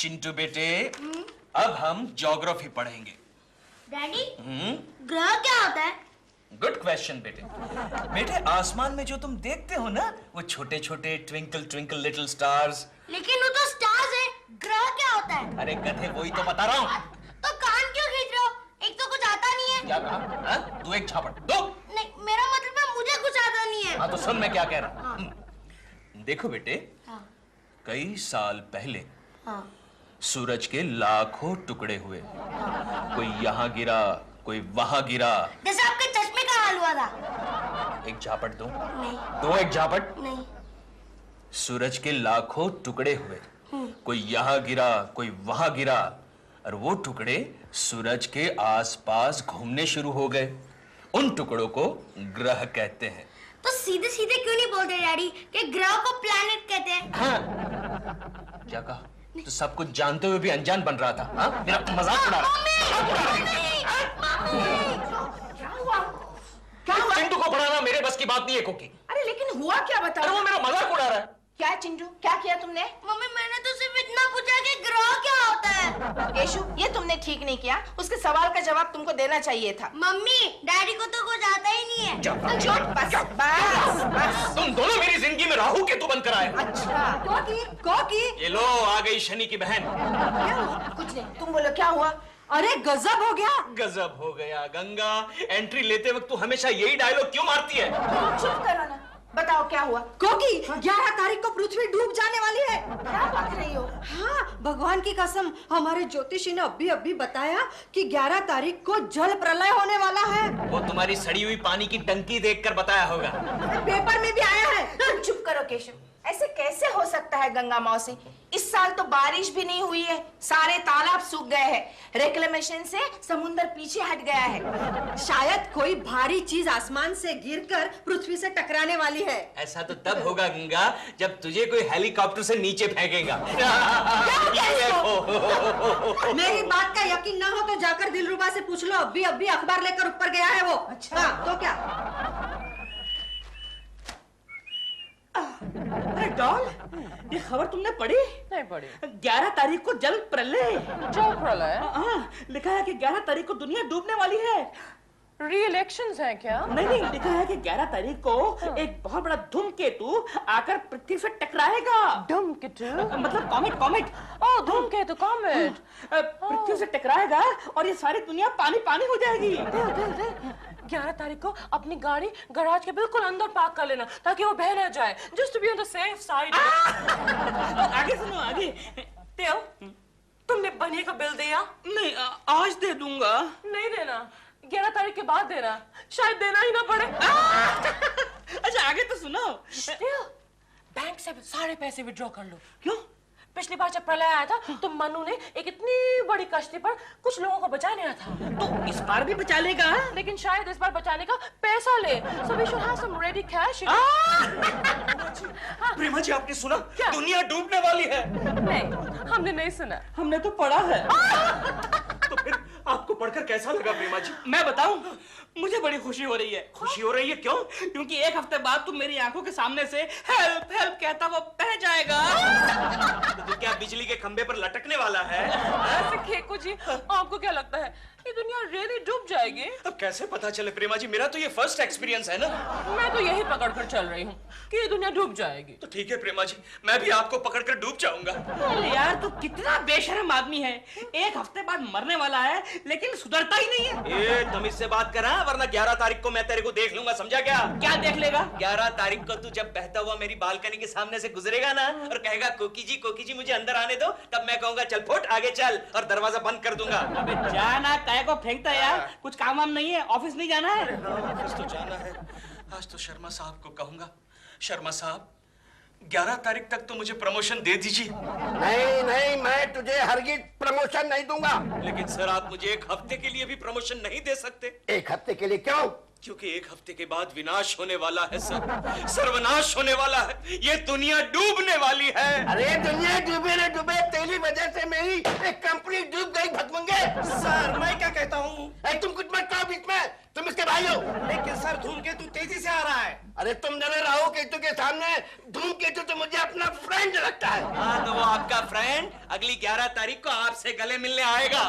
चिंटू बेटे, अब हम ज्योग्राफी पढ़ेंगे। डैडी, ग्रह क्या होता है? गुड क्वेश्चन बेटे। बेटे, आसमान में जो तुम देखते हो ना, वो छोटे छोटे ट्विंकल ट्विंकल लिटिल स्टार्स। लेकिन वो तो स्टार्स है, ग्रह क्या होता है? अरे गधे, वही तो बता रहा हूँ। तो कान क्यों खींच रहे हो? एक तो कुछ आता नहीं है। क्या कहा? हाँ? तू एक झापड़ दो। नहीं, मेरा मतलब है मुझे कुछ आता नहीं है। हाँ तो सुन मैं क्या कह रहा हूँ। हाँ। देखो बेटे, हाँ। कई साल पहले हाँ। सूरज के लाखों टुकड़े हुए। कोई यहाँ गिरा, कोई वहां गिरा। जैसे आपके चश्मे का हाल हुआ था। एक झापट दो। नहीं। दो एक झापट। नहीं। सूरज के लाखों टुकड़े हुए, कोई यहाँ गिरा, कोई वहां गिरा, और वो टुकड़े सूरज के आसपास घूमने शुरू हो गए। उन टुकड़ों को ग्रह कहते हैं। तो सीधे सीधे क्यों नहीं बोलते डैडी कि ग्रह को प्लैनेट कहते हैं? हाँ। क्या कहा? तो सब कुछ जानते हुए भी अनजान बन रहा था। हाँ? मेरा मजाक उड़ा रहा है। चिंटू को पढ़ाना मेरे बस की बात नहीं है कोकी। अरे लेकिन हुआ क्या बताओ? अरे वो मेरा मजाक उड़ा रहा है। क्या चिंटू, क्या किया तुमने? मम्मी, मैंने तो सिर्फ इतना पूछा कि ग्रह क्या होता है। केशु, ये तुमने ठीक नहीं किया। उसके सवाल का जवाब तुमको देना चाहिए था। मम्मी, डैडी को तो कुछ आता ही नहीं है। बस। तुम दोनों मेरी जिंदगी में राहु केतु बनकर आए। अच्छा। कॉकी, ये लो, आ गई शनि की बहन। क्या हुआ? कुछ नहीं, तुम बोलो क्या हुआ? अरे गजब हो गया। गजब हो गया। गंगा, एंट्री लेते वक्त तू हमेशा यही डायलॉग क्यों मारती है? चुप करो ना, बताओ क्या हुआ? कॉकी, 11 तारीख को पृथ्वी डूब जाने वाली है। क्या बात रही हो? हाँ, भगवान की कसम, हमारे ज्योतिषी ने अभी बताया कि 11 तारीख को जल प्रलय होने वाला है। वो तुम्हारी सड़ी हुई पानी की टंकी देखकर बताया होगा। पेपर में भी आया है। तुम चुप करो केशव, ऐसे कैसे हो सकता है गंगा मौसी? इस साल तो बारिश भी नहीं हुई है, सारे तालाब सूख गए हैं। रिक्लेमेशन से समुद्र पीछे हट गया है। शायद कोई भारी चीज आसमान से गिरकर पृथ्वी से टकराने वाली है। ऐसा तो तब होगा गंगा, जब तुझे कोई हेलीकॉप्टर से नीचे फेंकेगा। मेरी बात का यकीन ना हो तो जाकर दिलरुबा से पूछ लो, अभी अखबार लेकर ऊपर गया है वो। अच्छा। हाँ, तो क्या? अरे डॉल, ये खबर तुमने पढ़ी? नहीं पढ़ी। 11 तारीख को जल प्रलय। जल प्रलय? हाँ, लिखा है कि 11 तारीख को दुनिया डूबने वाली है। री-इलेक्शंस हैं क्या? नहीं, लिखा है कि 11 तारीख को एक बहुत बड़ा धूमकेतु आकर पृथ्वी से टकराएगा। धूमकेतु? मतलब कॉमेट। ओह, धूमकेतु, कॉमेट। पृथ्वी से टकराएगा और ये सारी दुनिया पानी पानी हो जाएगी। 11 तारीख को अपनी गाड़ी गैराज के बिल्कुल अंदर पार्क कर लेना ताकि वो बह न जाए। Just to be on the safe side. आगे सुनो, आगे। तेओ, तुमने बनिए का बिल दिया? नहीं, आज दे दूंगा। नहीं देना, 11 तारीख के बाद देना, शायद देना ही ना पड़े। अच्छा, आगे तो सुनो। तेओ, बैंक से सारे पैसे विड्रॉ कर लो। क्यों? पिछली बार जब प्रलय आया था तो मनु ने एक इतनी बड़ी कश्ती पर कुछ लोगों को बचाने आया था। तो इस बार भी बचा लेगा? लेकिन शायद इस बार बचाने का पैसा ले। So we should have some ready cash. प्रेमा जी, आपने सुना? क्या? दुनिया डूबने वाली है। नहीं, हमने नहीं सुना। हमने तो पढ़ा है। तो फिर आपको पढ़कर कैसा लगा प्रेमा जी? मैं बताऊं, मुझे बड़ी खुशी हो रही है। खुशी हो रही है? क्यों? क्योंकि एक हफ्ते बाद तुम मेरी आंखों के सामने से हेल्प हेल्प कहता वो बह जाएगा। तो क्या बिजली के खंबे पर लटकने वाला है? ऐसे खेकू जी, आपको क्या लगता है ये दुनिया really डूब जाएगी? अब कैसे पता चले प्रेमा जी? मेरा तो ये फर्स्ट एक्सपीरियंस है ना। मैं तो यही पकड़ कर चल रही हूँ कि ये दुनिया डूब जाएगी। तो ठीक है प्रेमा जी, मैं भी आपको पकड़कर डूब जाऊंगा। अरे यार, तू कितना बेशर्म आदमी है। एक हफ्ते बाद मरने वाला है लेकिन सुधरता ही नहीं है। ए, तमीज से बात करा, वरना 11 तारीख को मैं तेरे को देख लूंगा, समझा क्या? क्या देख लेगा? 11 तारीख को तू जब बहता हुआ मेरी बालकनी के सामने से गुजरेगा ना और कहेगा कोकी जी मुझे अंदर आने दो, तब मैं कहूंगा चल फुट आगे चल, और दरवाजा बंद कर दूंगा। अबे जाना, काय को फेंकता है यार। कुछ काम वाम नहीं है? ऑफिस नहीं जाना है? ऑफिस तो जाना है। आज तो शर्मा साहब को कहूंगा, शर्मा साहब 11 तारीख तक तो मुझे प्रमोशन दे दीजिए। नहीं, मैं तुझे हरगिज प्रमोशन नहीं दूंगा। लेकिन सर, आप मुझे एक हफ्ते के लिए भी प्रमोशन नहीं दे सकते? एक हफ्ते के लिए क्यों? क्योंकि एक हफ्ते के बाद विनाश होने वाला है सर, सर्वनाश होने वाला है। ये दुनिया डूबने वाली है। अरे दुनिया डूबे न डूबे, तेरी वजह से मेरी एक कंपनी डूब गई भगवंगे। सर, मैं क्या कहता हूँ? तुम कुछ मत कहो बीच में। तुम इसके भाई हो। लेकिन सर धूमकेतु तेजी से आ रहा है। अरे तुम जने राहु केतु के सामने धूमकेतु तो मुझे अपना फ्रेंड लगता है। हाँ तो वो आपका फ्रेंड अगली 11 तारीख को आपसे गले मिलने आएगा।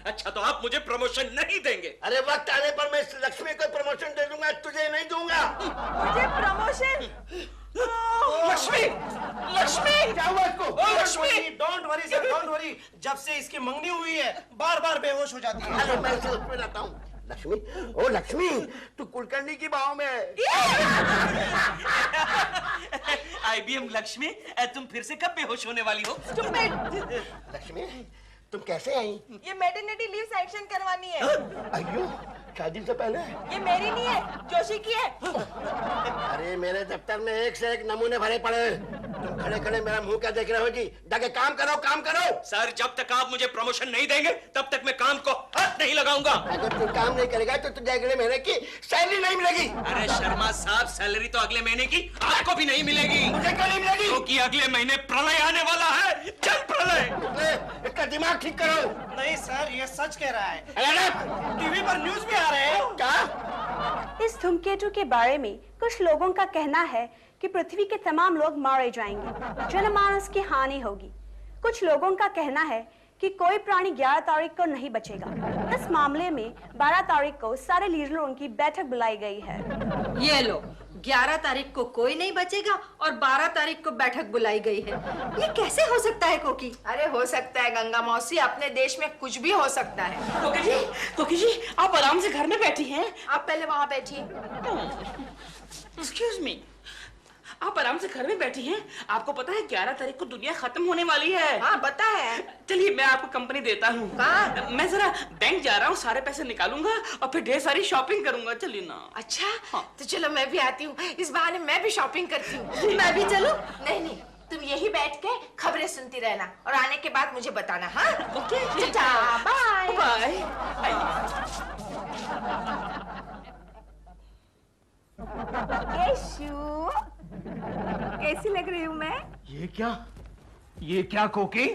अच्छा तो आप मुझे प्रमोशन नहीं देंगे? अरे वक्त आने पर मैं लक्ष्मी को प्रमोशन दे दूंगा, तुझे नहीं दूंगा। मुझे प्रमोशन? लक्ष्मी, लक्ष्मी, क्या हुआ इसको? Lakshmi! Don't worry sir, don't worry. जब से इसकी मंगनी हुई है बार बार बेहोश हो जाती है। अरे मैं इसे उसमें लाता हूँ। लक्ष्मी, ओ लक्ष्मी, तू कुलकर्णी की बाहों में है। IBM लक्ष्मी, तुम फिर से कब बेहोश होने वाली हो? लक्ष्मी, तुम कैसे आई? ये मैटरनिटी लीव सैंक्शन करवानी है। अयो, शादी से पहले? ये मेरी नहीं है, जोशी की है। अरे मेरे दफ्तर में एक से एक नमूने भरे पड़े हैं। तुम खड़े खड़े मेरा मुंह क्या देख रहे हो जी? जाके काम करो, काम करो। सर जब तक आप मुझे प्रमोशन नहीं देंगे तब तक मैं काम को हाथ नहीं लगाऊंगा। अगर तू काम नहीं करेगा तो तुझे अगले महीने की सैलरी नहीं मिलेगी। अरे शर्मा साहब, सैलरी तो अगले महीने की आपको भी नहीं मिलेगी। मुझे क्यों नहीं मिलेगी? क्योंकि अगले महीने प्रलय आने वाला है, जल प्रलय। इसका दिमाग ठीक करो। नहीं सर, ये सच कह रहा है। अरे टीवी पर न्यूज भी आ रहे हैं। क्या? इस धूमकेतु के बारे में कुछ लोगों का कहना है कि पृथ्वी के तमाम लोग मारे जाएंगे, जनमानस की हानि होगी। कुछ लोगों का कहना है कि कोई प्राणी 11 तारीख को नहीं बचेगा। इस मामले में 12 तारीख को सारे लीडरों की बैठक बुलाई गई है। ये लो, 11 तारीख को कोई नहीं बचेगा और 12 तारीख को बैठक बुलाई गई है। ये कैसे हो सकता है कोकी? अरे हो सकता है गंगा मौसी, अपने देश में कुछ भी हो सकता है। कोकी जी, आप आराम से घर में बैठी हैं। आप पहले वहां बैठिए। एक्सक्यूज मी, आप आराम से घर में बैठी हैं। आपको पता है 11 तारीख को दुनिया खत्म होने वाली है। हाँ पता है। चलिए मैं आपको कंपनी देता हूँ। कहाँ? मैं जरा बैंक जा रहा हूँ, सारे पैसे निकालूंगा और फिर ढेर सारी शॉपिंग करूंगा। चलिए ना। अच्छा हाँ। तो चलो मैं भी आती हूँ, इस बहाने मैं भी शॉपिंग करती हूँ। मैं भी चलूं? नहीं नहीं, तुम यही बैठ के खबरें सुनती रहना और आने के बाद मुझे बताना। हाँ okay, tata, bye bye. Keshu, कैसी लग रही हूँ मैं? ये क्या कोकी?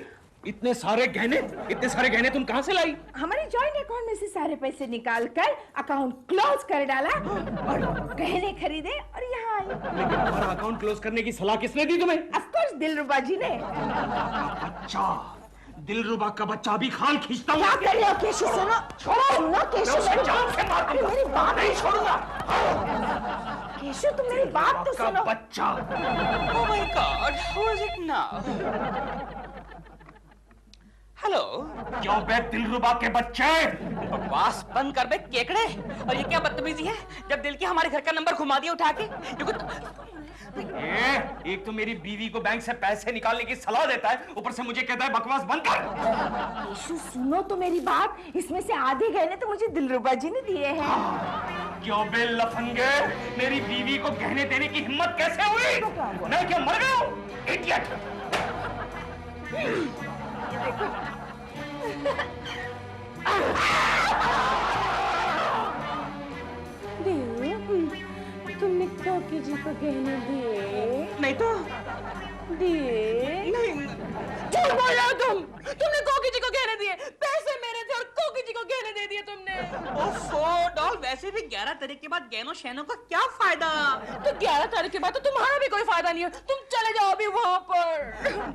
इतने सारे गहने तुम कहाँ से लाई? हमारे जॉइंट अकाउंट में से सारे पैसे निकाल कर अकाउंट क्लोज कर डाला और गहने खरीदे और यहाँ आई। लेकिन हमारा अकाउंट क्लोज करने की सलाह किसने दी तुम्हें? ऑफ कोर्स दिलरुबा जी ने। अच्छा, दिलरुबा का बच्चा भी खाल खींचता हुआ। क्या कर रहे हो केशु? सुनो, सुनो केशु, मेरी बात नहीं छोड़ूंगा। केशु तुम मेरी बात तो सुनो। बच्चा। Oh my God, who is it now? Hello. क्यों बे दिलरुबा के बच्चे? बकवास बंद कर बे केकड़े। और ये क्या बदतमीजी है, जब दिल के हमारे घर का नंबर घुमा दिया उठा के। एक तो मेरी बीवी को बैंक से पैसे निकालने की सलाह देता है, ऊपर से मुझे कहता है बकवास बंद कर। केशु सुनो तो मेरी बात, इसमें से आधे गहने तो मुझे दिलरुबा जी ने दिए हैं। क्यों बे लफंगे, मेरी बीवी को गहने देने की हिम्मत कैसे हुई? मैं क्या मर गया हूँ? इडियट। तुमने कोकी जी को गहने दिए? नहीं तो दिए? नहीं। झूठ बोल रहे हो तुम। तुमने कोकी जी को गहने दिए, पैसे मेरे थे और कोकी जी को गहने दे दिए तुमने। ओफो डॉल, वैसे भी 11 तारीख के बाद गहनों शहनों का क्या फायदा? तो 11 तारीख के बाद तो तुम्हारा भी कोई फायदा नहीं है, तुम चले जाओ अभी वहाँ पर।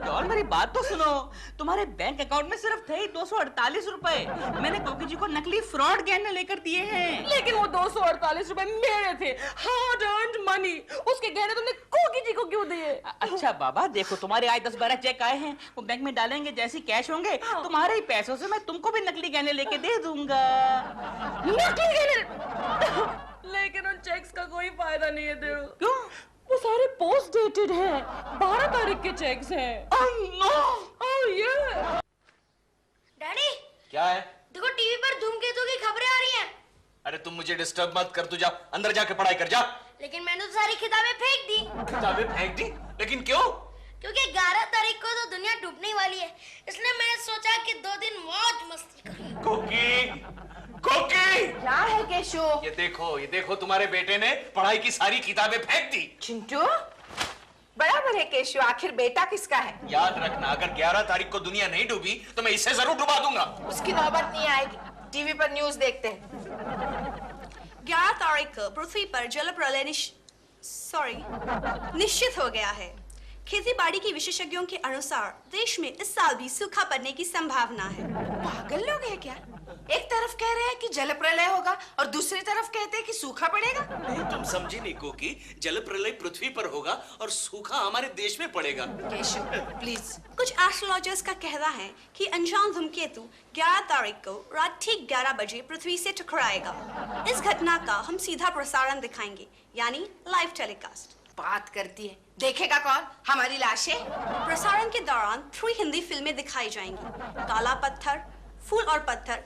डॉल मेरी बात तो सुनो, तुम्हारे बैंक अकाउंट में सिर्फ थे 248 रुपए। मैंने कोकी जी को नकली फ्रॉड गहने लेकर दिए हैं। लेकिन वो 248 रुपए मेरे थे, हार्ड अर्न्ड मनी। उसके गहने तुमने कोकी जी को क्यों दिए? अच्छा बाबा देखो, तुम्हारे आज 10-12 चेक आए हैं, वो बैंक में डालेंगे, जैसे कैश होंगे तुम्हारे ही पैसों से मैं तुमको भी नकली गहने लेके दे दूंगा। नकली गहने? लेकिन उन चेक्स का कोई फायदा नहीं है देव। क्यों? वो सारे पोस्ट डेटेड हैं, 12 तारीख के चेक्स हैं। डैडी क्या है? देखो टीवी पर धूमकेतु की खबरें आ रही हैं। अरे तुम मुझे डिस्टर्ब मत कर, तू जा अंदर जाके पढ़ाई कर जा। लेकिन मैंने तो सारी किताबें फेंक दी। किताबें फेंक दी? लेकिन क्यों? क्योंकि 11 तारीख को तो दुनिया डूबने वाली है, इसलिए मैंने सोचा कि 2 दिन मौज मस्ती करूं। कोकी क्या है केशु? ये देखो तुम्हारे बेटे ने पढ़ाई की सारी किताबें फेंक दी। चिंटू बराबर है केशु, आखिर बेटा किसका है? याद रखना, अगर 11 तारीख को दुनिया नहीं डूबी तो मैं इसे जरूर डुबा दूंगा। उसकी नौबत नहीं आएगी, टीवी पर न्यूज देखते हैं। 11 तारीख को पृथ्वी पर जल प्रलय निश्चित हो गया है। खेती बाड़ी के विशेषज्ञों के अनुसार देश में इस साल भी सूखा पड़ने की संभावना है। पागल लोग हैं क्या? एक तरफ कह रहे हैं कि जल प्रलय होगा और दूसरी तरफ कहते हैं कि सूखा पड़ेगा। नहीं, तुम समझी नहीं कोकी, जल प्रलय पृथ्वी पर होगा और सूखा हमारे देश में पड़ेगा। केशव प्लीज। कुछ एस्ट्रोलॉजर्स का कहना है कि अनजान धूमकेतु 11 तारीख को रात ठीक 11 बजे पृथ्वी से टकराएगा। इस घटना का हम सीधा प्रसारण दिखाएंगे, यानी लाइव टेलीकास्ट। बात करती है, देखेगा कौन? हमारी लाशें। प्रसारण के दौरान 3 हिंदी फिल्में दिखाई जाएंगी, काला पत्थर, फूल और पत्थर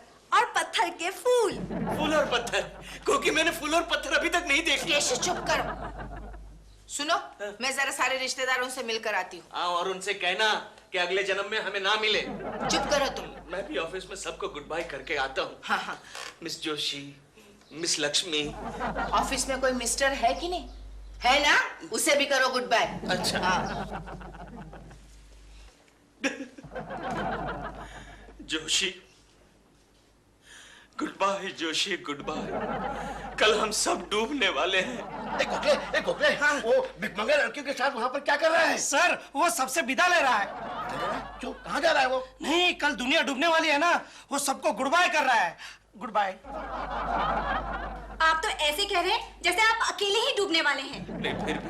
पत्थर के फूल। फूल और पत्थर? क्योंकि मैंने फूल और पत्थर अभी तक नहीं देखे। केशव चुप करो। सुनो, मैं जरा सारे रिश्तेदारों से मिलकर आती हूँ। हाँ, और उनसे कहना कि अगले जन्म में हमें ना मिले। चुप करो तुम। मैं भी ऑफिस में सबको गुड बाय करके आता हूँ। हाँ हाँ। Miss Joshi, miss Lakshmi. Office में कोई मिस्टर है कि नहीं? है ना? उसे भी करो गुड बाय। अच्छा। हाँ। Joshi, goodbye Joshi, goodbye. कल हम सब डूबने वाले हैं। ए गोखले, हाँ। वो भिकमंगे लड़कियों के साथ वहाँ पर क्या कर रहा है? सर, वो सबसे विदा ले रहा है। क्यों, कहाँ जा रहा है वो? नहीं, कल दुनिया डूबने वाली है ना, वो सबको गुड बाय कर रहा है। Goodbye. आप तो ऐसे कह रहे हैं जैसे आप अकेले ही डूबने वाले हैं। नहीं, फिर भी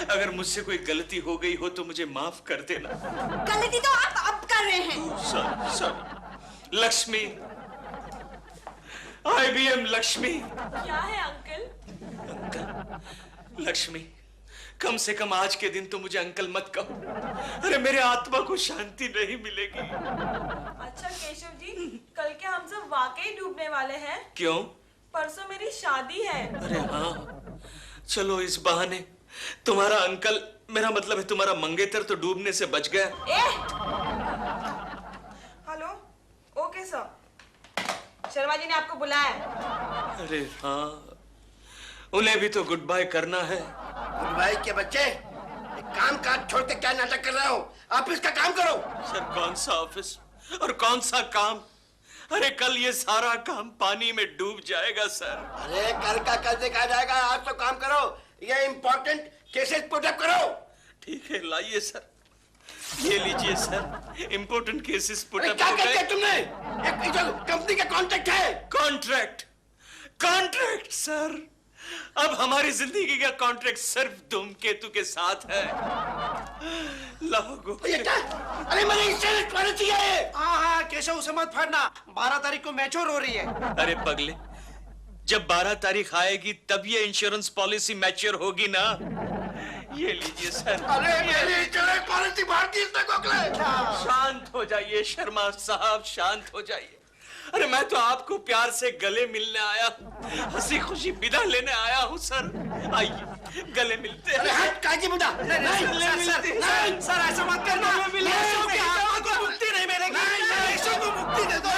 अगर मुझसे कोई गलती हो गई हो तो मुझे माफ कर देना। गलती तो आप अब कर रहे हैं। सॉरी। लक्ष्मी, IBM लक्ष्मी। क्या है अंकल? अंकल, लक्ष्मी, कम से कम आज के दिन तो मुझे अंकल मत कहो। अरे मेरे आत्मा को शांति नहीं मिलेगी। अच्छा केशव जी, कल क्या हम सब वाकई डूबने वाले हैं? क्यों? परसों मेरी शादी है। अरे हाँ, चलो इस बहाने तुम्हारा अंकल, मेरा मतलब है तुम्हारा मंगेतर, तो डूबने से बच गया। Hello, okay sir, Sharma ji ने आपको बुलाया। अरे हाँ, उन्हें भी तो गुड बाय करना है। गुड बाय के बच्चे, काम काज छोड़ के क्या नाटक कर रहे हो? ऑफिस का काम करो। सर, कौन सा ऑफिस और कौन सा काम? अरे कल ये सारा काम पानी में डूब जाएगा सर। अरे कल का कल देखा जाएगा, आज तो काम करो। ये इम्पोर्टेंट केसेस पुटअप करो। ठीक है, लाइए सर, ये लीजिए सर, इम्पोर्टेंट केसेस पुटअप क्या हो कहते गए। हैं तुमने? एक जो कंपनी का कॉन्ट्रैक्ट है। कॉन्ट्रैक्ट सर, अब हमारी जिंदगी का कॉन्ट्रैक्ट सिर्फ धूमकेतु के साथ है। लागो। ये क्या? अरे मैंने इंश्योरेंस पॉलिसी है। हाँ, केशव उसे मत फाड़ना, 12 तारीख को मैच्योर हो रही है। अरे पगले, जब 12 तारीख आएगी तब ये इंश्योरेंस पॉलिसी मैच्योर होगी ना। ये लीजिए सर। अरे मेरी इंश्योरेंस पॉलिसी फाड़ दी इसने गोखले। शांत हो जाइए शर्मा साहब, शांत हो जाइए। अरे मैं तो आपको प्यार से गले मिलने आया हूँ, हंसी खुशी विदा लेने आया हूँ सर। आइए गले मिलते हैं। अरे हट, काजी बुदा। नहीं, सर ऐसा मत करना। केशव की आत्मा को मुक्ति नहीं मिलेगी। केशव को मुक्ति दे दो।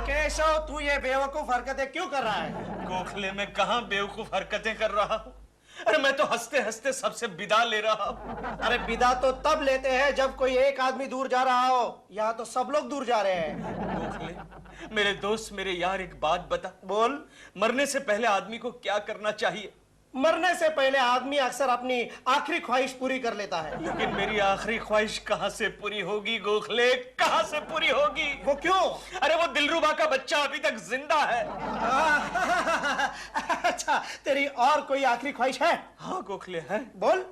केशव, तू ये बेवकूफ हरकतें क्यों कर रहा है? गोखले में कहाँ बेवकूफ हरकतें कर रहा हूँ? अरे मैं तो हंसते हंसते सबसे विदा ले रहा हूँ। अरे विदा तो तब लेते हैं जब कोई एक आदमी दूर जा रहा हो। यहाँ तो सब लोग दूर जा रहे हैं। गोखले, मेरे दोस्त, मेरे यार, एक बात बता। बोल। मरने से पहले आदमी को क्या करना चाहिए? मरने से पहले आदमी अक्सर अपनी आखिरी ख्वाहिश पूरी कर लेता है। लेकिन मेरी आखिरी ख्वाहिश कहाँ से पूरी होगी गोखले, कहाँ से पूरी होगी? वो क्यों? अरे वो दिलरुबा का बच्चा अभी तक जिंदा है। अच्छा, तेरी और कोई आखिरी ख्वाहिश है? हाँ गोखले है। बोल।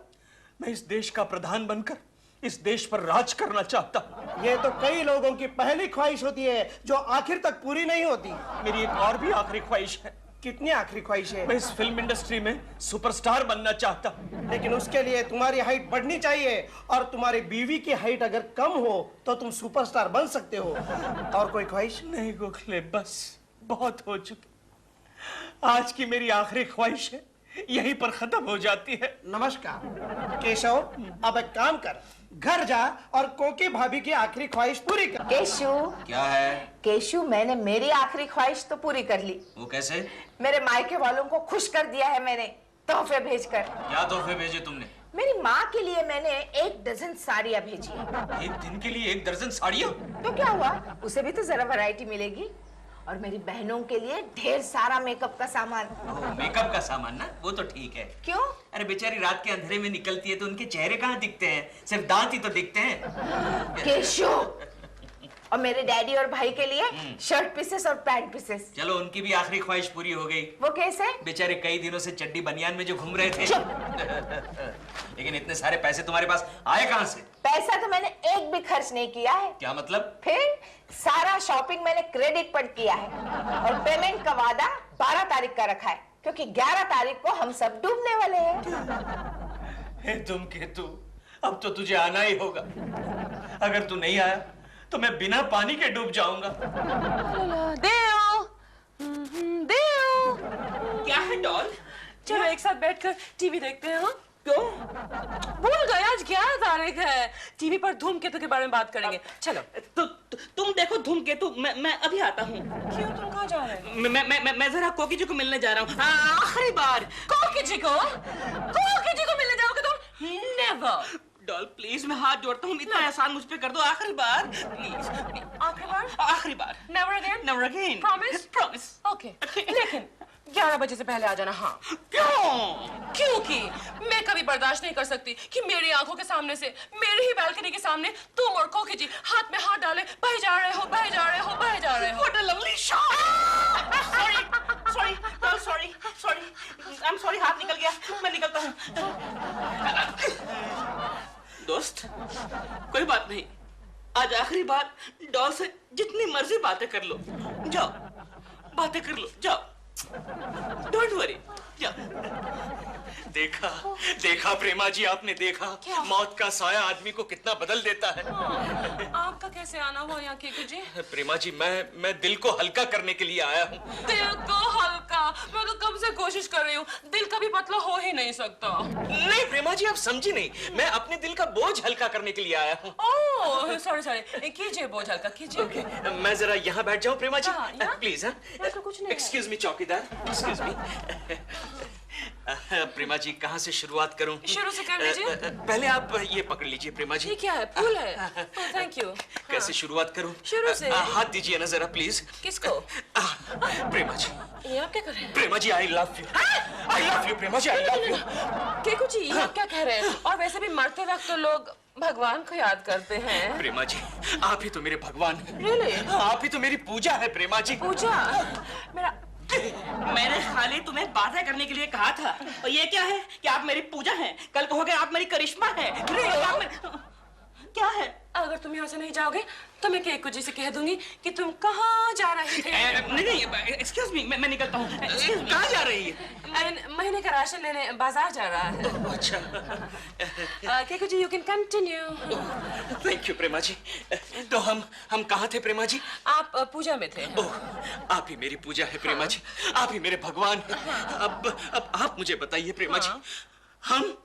मैं इस देश का प्रधान बनकर इस देश पर राज करना चाहता हूँ। ये तो कई लोगों की पहली ख्वाहिश होती है जो आखिर तक पूरी नहीं होती। मेरी एक और भी आखिरी ख्वाहिश है। कितनी आखिरी ख्वाहिश है? मैं इस फिल्म इंडस्ट्री में सुपरस्टार बनना चाहता हूँ। लेकिन उसके लिए तुम्हारी हाइट बढ़नी चाहिए, और तुम्हारी बीवी की हाइट अगर कम हो तो तुम सुपरस्टार बन सकते हो। और कोई ख्वाहिश? नहीं गोखले, बस बहुत हो चुकी। आज की मेरी आखिरी ख्वाहिश है, यहीं पर खत्म हो जाती है। नमस्कार केशव, अब एक काम कर, घर जा और कोकी भाभी की आखिरी ख्वाहिश पूरी कर। केशु, क्या है? केशु, मैंने मेरी आखिरी ख्वाहिश तो पूरी कर ली। वो कैसे? मेरे मायके वालों को खुश कर दिया है मैंने, तोहफे भेजकर। क्या तोहफे भेजे तुमने? मेरी माँ के लिए मैंने 1 डजन साड़ियाँ भेजी है। एक दिन के लिए 1 दर्जन साड़ियाँ? तो क्या हुआ, उसे भी तो जरा वैरायटी मिलेगी। और मेरी बहनों के लिए ढेर सारा मेकअप का सामान। मेकअप का सामान ना, वो तो ठीक है। क्यों? अरे बेचारी रात के अंधेरे में निकलती है तो उनके चेहरे कहाँ दिखते हैं, सिर्फ दांत ही तो दिखते हैं। केशव, और मेरे डैडी और भाई के लिए शर्ट पीसेस और पैंट पीसेस। चलो उनकी भी आखिरी ख्वाहिश पूरी हो गई। वो कैसे? बेचारे कई दिनों से चड्डी बनियान में जो घूम रहे थे। लेकिन इतने सारे पैसे तुम्हारे पास आए कहाँ से? पैसा तो मैंने एक भी खर्च नहीं किया है। क्या मतलब? फिर सारा शॉपिंग मैंने क्रेडिट पर किया है और पेमेंट का वादा 12 तारीख का रखा है, क्योंकि 11 तारीख को हम सब डूबने वाले हैं। धूमकेतु, अब तो तुझे आना ही होगा। अगर तू नहीं आया तो मैं बिना पानी के डूब जाऊंगा। देव, देव। क्या है डॉल? चलो एक साथ बैठकर टीवी देखते हैं। हाँ, क्यों? भूल गए, आज 11 तारीख है। टीवी पर धूमकेतु के बारे में बात करेंगे। चलो। तुम देखो धूमकेतु, मैं अभी आता हूँ। क्यों, तुम कहाँ जा रहे हो? मैं जरा कोकी जी को मिलने जा रहा हूँ, आखिरी बार। कोकी जी को मिलने जाओगे तुम? नेवर। डॉल प्लीज, मैं हाथ जोड़ता हूँ, इतना एहसान मुझ पे कर दो, आखिरी बार प्लीज। आखिरी बार? आखिरी बार। Never again? Never again. Promise? Promise. Okay, लेकिन 11 बजे से पहले आ जाना। हाँ। क्यों? क्योंकि मैं कभी बर्दाश्त नहीं कर सकती कि मेरी आंखों के सामने से, मेरी ही बालकनी के सामने तुम और कोकी जी हाथ में हाथ डाले बह जा रहे हो, बह जा रहे हो, बह जा रहे हो। What a lovely shot! Sorry, doll, sorry. I'm sorry, हाथ निकल गया, मैं निकलता हूँ। दोस्त, कोई बात नहीं, आज आखिरी बार डॉल से जितनी मर्जी बातें कर लो, जाओ, बातें कर लो, जाओ, डोंट वरी, जाओ। देखा प्रेमा जी, आपने देखा मौत का साया आदमी को कितना बदल देता है। आपका कैसे आना हुआ यहाँ केकू जी? प्रेमा जी, मैं दिल को हल्का करने के लिए आया हूँ। दिल को हल्का? मैं तो कब से कोशिश कर रही हूँ, दिल कभी पतला हो ही नहीं सकता। नहीं प्रेमा जी, आप समझी नहीं, मैं अपने दिल का बोझ हल्का करने के लिए आया हूँ। ओह, सॉरी, कीजिए बोझ हल्का कीजिए। Okay, मैं जरा यहाँ बैठ जाऊँ प्रेमा जी? प्लीज। तो कुछ नहीं। एक्सक्यूज मी चौकीदार, एक्सक्यूज मी। प्रेमा जी, कहाँ से शुरुआत करूं? शुरू से कर लीजिए। पहले आप ये पकड़ लीजिए प्रेमा जी। ये क्या है? फूल है? Thank you. कैसे शुरुआत करूं? शुरू से। हाथ दीजिए ना जरा प्लीज। किसको? प्रेमा जी। ये आप क्या कर रहे हैं? Prema ji, I love you. I love you Prema ji, I love you. Keku ji, ये आप क्या कह रहे हैं? और वैसे भी मरते वक्त तो लोग भगवान को याद करते हैं। प्रेमा जी, आप ही तो मेरे भगवान हैं। Really? आप ही तो मेरी पूजा है प्रेमा जी। पूजा? मेरा मैंने खाली तुम्हें बातें करने के लिए कहा था, और ये क्या है कि आप मेरी पूजा हैं, कल कहोगे आप मेरी करिश्मा है। क्या है? अगर तुम यहाँ से नहीं जाओगे तो मैं केकू जी से कह दूंगी कि तुम कहाँ जा रहे थे। नहीं, एक्सक्यूज मी, मैं निकलता हूँ। कहाँ जा रही है? महीने का राशन लेने बाजार जा रहा है। अच्छा। Keku ji, you can continue. Thank you Prema ji. तो हम कहाँ थे प्रेमा जी? आप पूजा में थे। ओह, आप ही मेरी पूजा है प्रेमा जी, आप ही मेरे भगवान हैं। अब आप मुझे बताइए प्रेमा जी, हम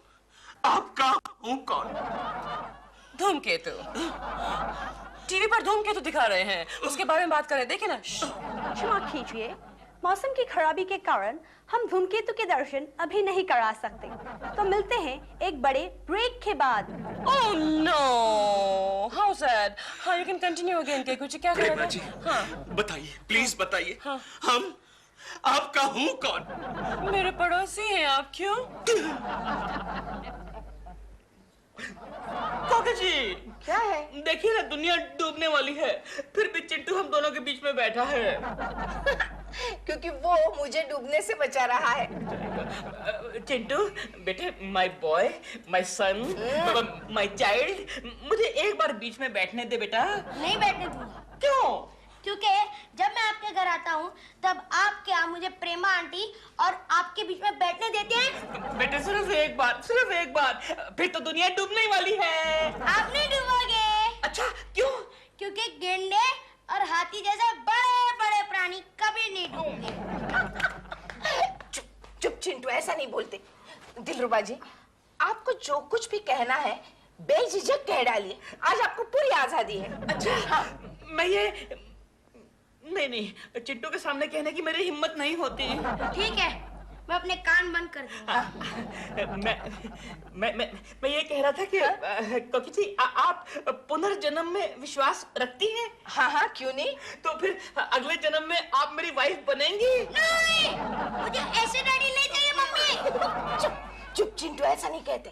आपका हूँ कौन? धूमकेतु। टीवी पर धूमकेतु दिखा रहे हैं, उसके बारे में बात करें। देखिए ना। क्षमा कीजिए, मौसम की खराबी के कारण हम धूमकेतु के दर्शन अभी नहीं करा सकते, तो मिलते हैं एक बड़े ब्रेक के बाद। Oh no, how sad. हाँ, you can continue again. Keku ji, क्या कर प्रेमा रहे जी, थे? हाँ, बताइए, प्लीज बताइए। हाँ। हम आपका हूँ कौन? मेरे पड़ोसी हैं आप। क्यों? कोकी जी, क्या है? देखिए ना, दुनिया डूबने वाली है, फिर भी चिंटू हम दोनों के बीच में बैठा है। क्योंकि वो मुझे डूबने से बचा रहा है। चिंटू बेटे, my boy, my son, my child, मुझे एक बार बीच में बैठने दे बेटा। नहीं बैठने दूंगा। क्यों? क्योंकि जब मैं आपके घर आता हूँ तब आपके यहाँ मुझे प्रेमा आंटी और आपके बीच में बैठने देते हैं। बेटे सिर्फ एक बार, फिर तो दुनिया डूबने वाली है। आप नहीं डूबोगे। अच्छा, क्यों? क्योंकि गेंडे और हाथी जैसे बड़े बड़े प्राणी कभी नहीं डूबते। चुप चिंटू, ऐसा नहीं बोलते। दिलरुबा जी, आपको जो कुछ भी कहना है बेझिझक कह डालिए, आज आपको पूरी आजादी है। अच्छा, हाँ, मैं ये नहीं, चिंटू के सामने कहने की मेरी हिम्मत नहीं होती। ठीक है, मैं अपने कान बंद कर दूंगा। मैं ये कह रहा था कि कोकी जी आप पुनर्जन्म में विश्वास रखती हैं? हाँ हाँ, क्यों नहीं? तो फिर अगले जन्म में आप मेरी वाइफ बनेंगी? नहीं, मुझे ऐसे डैडी नहीं चाहिए मम्मी। चुप चुप चिंटू, ऐसा नहीं कहते।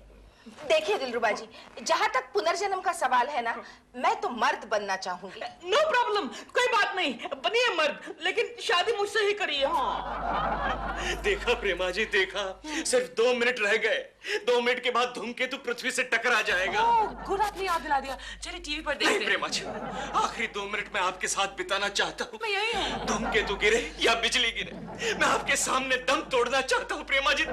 देखिए दिलरुबा जी, जहाँ तक पुनर्जन्म का सवाल है ना, मैं तो मर्द बनना चाहूंगी। नो प्रॉब्लम, कोई बात नहीं, बनिए मर्द, लेकिन शादी मुझसे ही करिए। हाँ देखा प्रेमा जी, देखा, सिर्फ 2 मिनट रह गए। 2 मिनट के बाद धूमकेतु पृथ्वी से टकरा जाएगा। गुड, आपने याद दिला दिया। चलिए टीवी पर देखते नहीं हैं। प्रेमा जी, आखिरी 2 मिनट में आपके साथ बिताना चाहता हूँ। मैं यही हूँ। धूमकेतु गिरे या बिजली गिरे, मैं आपके सामने दम तोड़ना चाहता हूँ प्रेमा जी।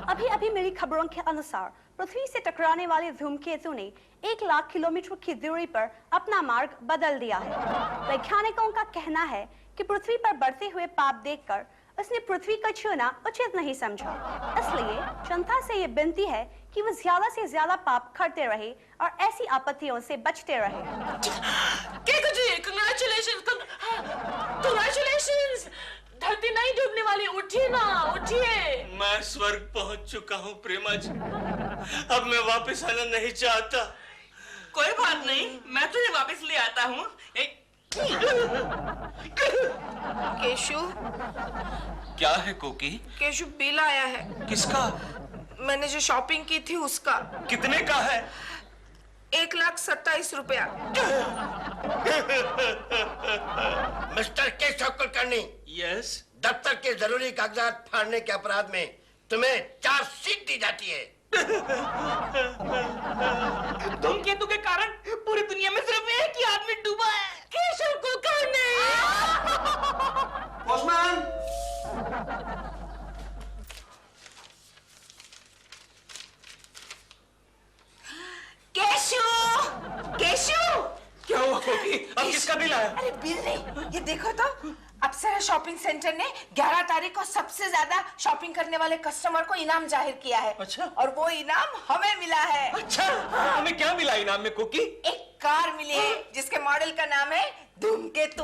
अभी अभी मिली खबरों के अनुसार पृथ्वी से टकराने वाले धूमकेतु ने 1 लाख किलोमीटर की दूरी पर अपना मार्ग बदल दिया है। वैज्ञानिकों का कहना है कि पृथ्वी पर बढ़ते हुए पाप देखकर उसने पृथ्वी को छूना उचित नहीं समझा। इसलिए जनता से ये विनती है कि वो ज्यादा से ज्यादा पाप करते रहे और ऐसी आपत्तियों से बचते रहे। केतु जी, कांग्रेचुलेशंस। धरती नहीं डूबने वाली, उठिए ना, उठिए। मैं स्वर्ग पहुंच चुका हूँ प्रेमा जी, अब मैं वापस आना नहीं चाहता। कोई बात नहीं, मैं तुझे वापस ले आता हूँ। केशु, क्या है कोकी? केशु बिल आया है। किसका? मैंने जो शॉपिंग की थी उसका। कितने का है? 1,27,000 रुपया। Mister Keshav Kulkarni, yes. दफ्तर के जरूरी कागजात फाड़ने के अपराध में तुम्हें 4 सीट दी जाती है। धूमकेतु के कारण पूरी दुनिया में सिर्फ एक ही आदमी डूबा है, केशव कुलकर्णी। पोस्टमैन! केशु, केशु, क्या हुआ कोकी? अब किसका बिल आया? अरे बिल नहीं, ये देखो तो, अप्सरा शॉपिंग सेंटर ने 11 तारीख को सबसे ज्यादा शॉपिंग करने वाले कस्टमर को इनाम जाहिर किया है। अच्छा। और वो इनाम हमें मिला है। अच्छा, हमें क्या मिला इनाम में कोकी? एक कार मिली है जिसके मॉडल का नाम है धूमकेतु।